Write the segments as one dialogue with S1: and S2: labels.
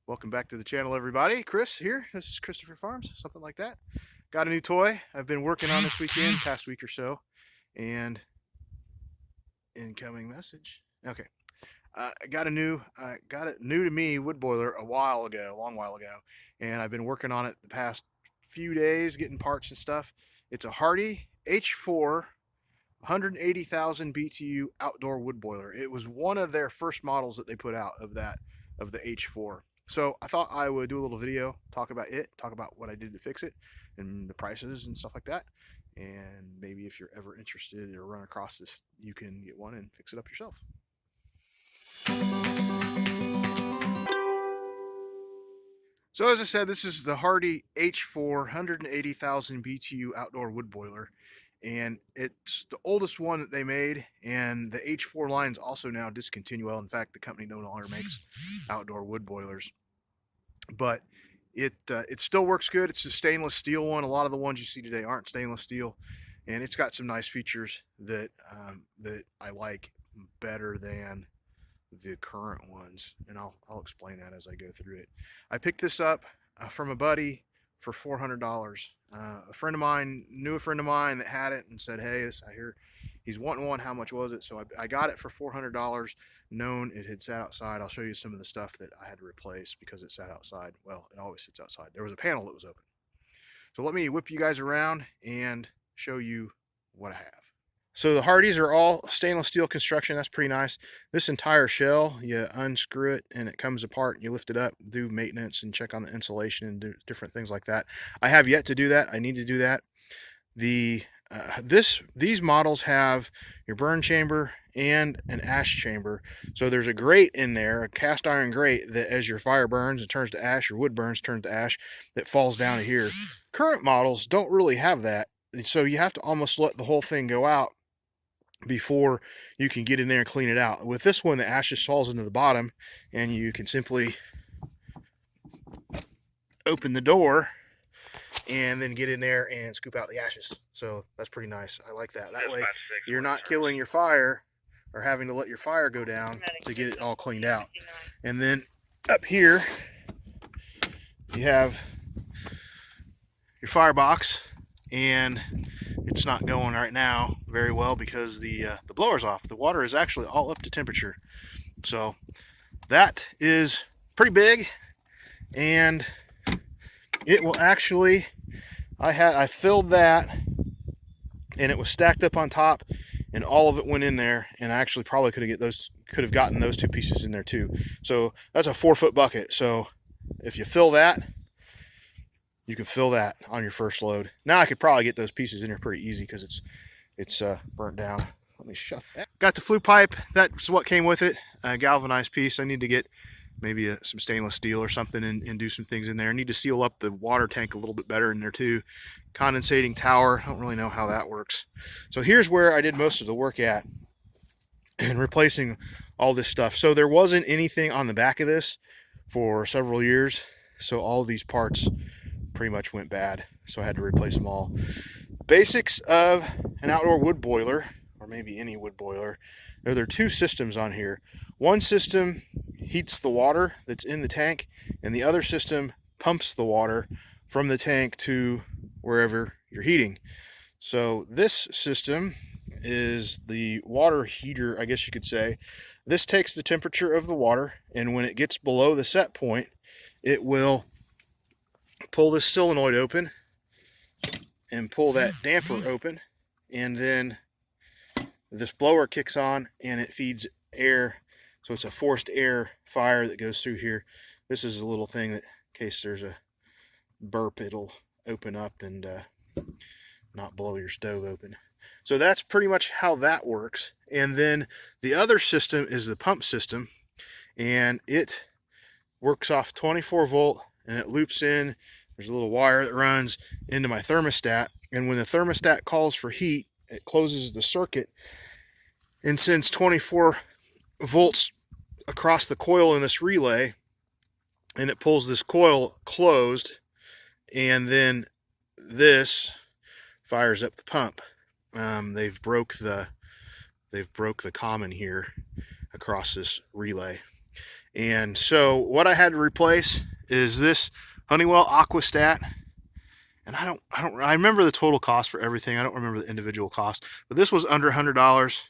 S1: Welcome back to the channel, everybody. Chris here. This is Christopher Farms, something like that. Got a new toy I've been working on this weekend, past week or so, and incoming message. Okay, I got it new to me wood boiler a long while ago, and I've been working on it the past few days, getting parts and stuff. It's a Hardy H4 180,000 BTU outdoor wood boiler. It was one of their first models that they put out of the H4. So I thought I would do a little video, talk about it, talk about what I did to fix it, and the prices and stuff like that. And maybe if you're ever interested or run across this, you can get one and fix it up yourself. So as I said, this is the Hardy H4 180,000 BTU outdoor wood boiler, and it's the oldest one that they made, and the H4 line is also now discontinued. Well, in fact, the company no longer makes outdoor wood boilers, but it still works good. It's a stainless steel one. A lot of the ones you see today aren't stainless steel, and it's got some nice features that that I like better than the current ones, and I'll explain that as I go through it. I picked this up from a buddy for $400. A friend of mine knew a friend of mine that had it and said, "Hey, I hear he's wanting one. How much was it?" So I got it for $400, known it had sat outside. I'll show you some of the stuff that I had to replace because it sat outside. Well, it always sits outside. There was a panel that was open. So let me whip you guys around and show you what I have. So the Hardys are all stainless steel construction. That's pretty nice. This entire shell, you unscrew it and it comes apart and you lift it up, do maintenance and check on the insulation and do different things like that. I have yet to do that. I need to do that. These models have your burn chamber and an ash chamber. So there's a grate in there, a cast iron grate, that as your fire burns and turns to ash, or wood burns, turns to ash, that falls down to here. Current models don't really have that. So you have to almost let the whole thing go out before you can get in there and clean it out. With this one, the ash just falls into the bottom and you can simply open the door and then get in there and scoop out the ashes. So that's pretty nice. I like that. That way you're not killing your fire or having to let your fire go down to get it all cleaned out. And then up here you have your firebox, and it's not going right now very well because the blower's off. The water is actually all up to temperature. So that is pretty big, and it will actually, I filled that and it was stacked up on top and all of it went in there, and I actually probably could have gotten those two pieces in there too. So that's a 4-foot bucket. So if you fill that, you can fill that on your first load. Now I could probably get those pieces in here pretty easy because it's burnt down. Let me shut that. Got the flue pipe. That's what came with it. A galvanized piece. I need to get maybe some stainless steel or something and do some things in there. I need to seal up the water tank a little bit better in there too. Condensating tower. I don't really know how that works. So here's where I did most of the work at and replacing all this stuff. So there wasn't anything on the back of this for several years. So all these parts pretty much went bad, so I had to replace them all. Basics of an outdoor wood boiler, or maybe any wood boiler. There are two systems on here. One system heats the water that's in the tank, and the other system pumps the water from the tank to wherever you're heating. So this system is the water heater, I guess you could say. This takes the temperature of the water, and when it gets below the set point, it will pull this solenoid open and pull that damper open, and then this blower kicks on and it feeds air. So it's a forced air fire that goes through here. This is a little thing that in case there's a burp, it'll open up and not blow your stove open. So that's pretty much how that works. And then the other system is the pump system, and it works off 24 volt and it loops in. There's a little wire that runs into my thermostat, and when the thermostat calls for heat, it closes the circuit and sends 24 volts across the coil in this relay, and it pulls this coil closed, and then this fires up the pump. They've broke the common here across this relay, And so what I had to replace is this Honeywell Aquastat. And I remember the total cost for everything. I don't remember the individual cost, but this was under $100.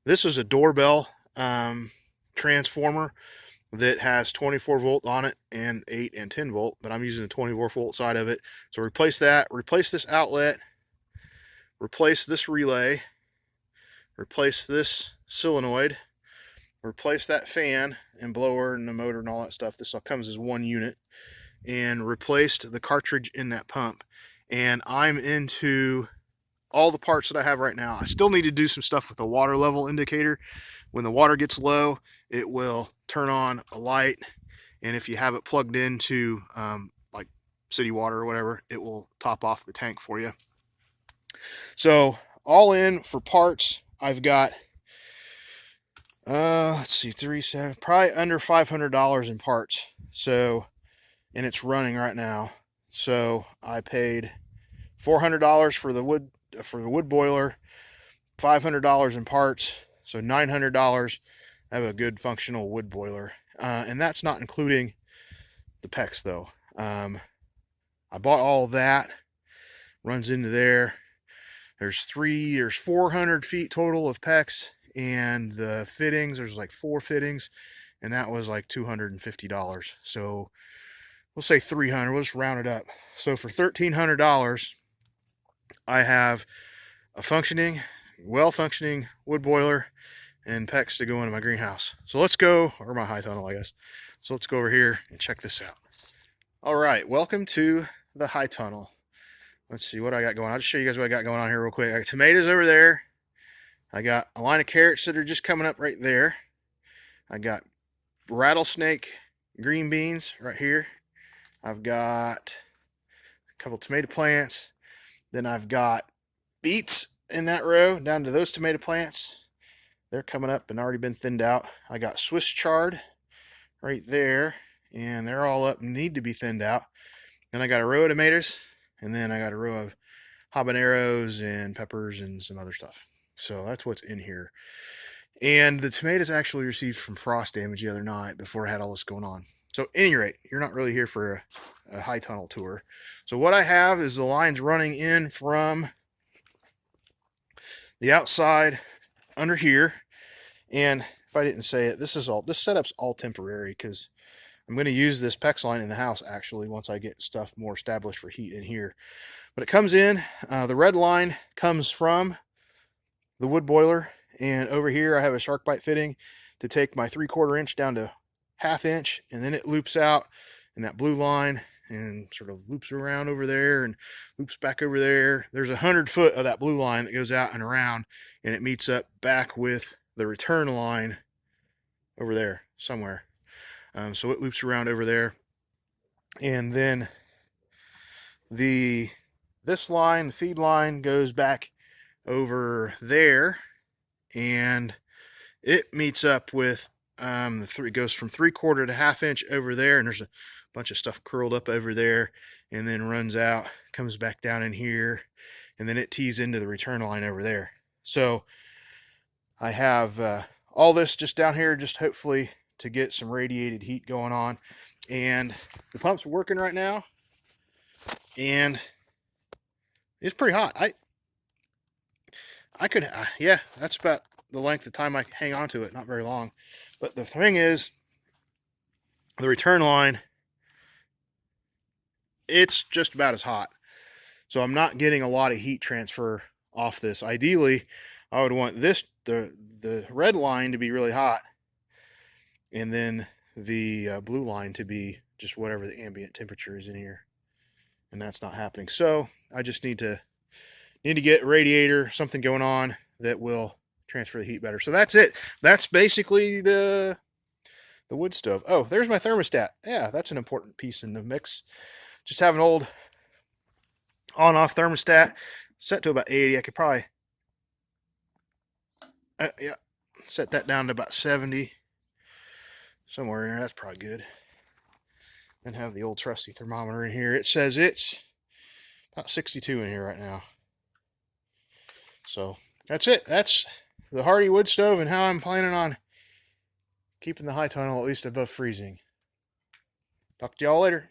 S1: This is a doorbell transformer that has 24 volt on it and 8 and 10 volt, but I'm using the 24 volt side of it. So replace that, replace this outlet, replace this relay, replace this solenoid, replace that fan and blower and the motor and all that stuff. This all comes as one unit. And replaced the cartridge in that pump. And I'm into all the parts that I have right now. I still need to do some stuff with the water level indicator. When the water gets low, it will turn on a light, and if you have it plugged into like city water or whatever, it will top off the tank for you. So all in for parts, I've got let's see, 3, 7, probably under $500 in parts. So, and it's running right now. So I paid $400 for the wood boiler, $500 in parts, so $900. I have a good functional wood boiler, and that's not including the PEX though. I bought all that, runs into there. There's 400 feet total of PEX, and the fittings, there's like 4 fittings, and that was like $250. So we'll say $300. We'll just round it up. So for $1,300, I have a functioning, well-functioning wood boiler and PEX to go into my greenhouse. So let's go, or my high tunnel, I guess. So let's go over here and check this out. All right, welcome to the high tunnel. Let's see what I got going on. I'll just show you guys what I got going on here real quick. I got tomatoes over there. I got a line of carrots that are just coming up right there. I got rattlesnake green beans right here. I've got a couple tomato plants. Then I've got beets in that row down to those tomato plants. They're coming up and already been thinned out. I got Swiss chard right there, and they're all up and need to be thinned out. Then I got a row of tomatoes, and then I got a row of habaneros and peppers and some other stuff. So that's what's in here. And the tomatoes actually received from frost damage the other night before I had all this going on. So at any rate, you're not really here for a high tunnel tour. So what I have is the lines running in from the outside under here. And if I didn't say it, this setup's all temporary because I'm going to use this PEX line in the house actually once I get stuff more established for heat in here. But it comes in, the red line comes from the wood boiler, and over here I have a shark bite fitting to take my 3/4 inch down to 1/2 inch, and then it loops out in that blue line and sort of loops around over there and loops back over there. There's 100 foot of that blue line that goes out and around, and it meets up back with the return line over there somewhere. So it loops around over there, and then this line, the feed line, goes back over there, and it meets up with it goes from 3/4 to 1/2 inch over there, and there's a bunch of stuff curled up over there, and then runs out, comes back down in here, and then it tees into the return line over there. So I have all this just down here, just hopefully to get some radiated heat going on. And the pump's working right now, and it's pretty hot. I could, yeah, that's about the length of time I can hang on to it, not very long. But the thing is, the return line, it's just about as hot. So I'm not getting a lot of heat transfer off this. Ideally, I would want the red line to be really hot, and then the blue line to be just whatever the ambient temperature is in here. And that's not happening. So I just need to get a radiator, something going on that will transfer the heat better. So that's it. That's basically the wood stove. Oh, there's my thermostat. Yeah, that's an important piece in the mix. Just have an old on-off thermostat set to about 80. I could probably yeah, set that down to about 70. Somewhere in there. That's probably good. Then have the old trusty thermometer in here. It says it's about 62 in here right now. So that's it. That's the Hardy wood stove and how I'm planning on keeping the high tunnel at least above freezing. Talk to y'all later.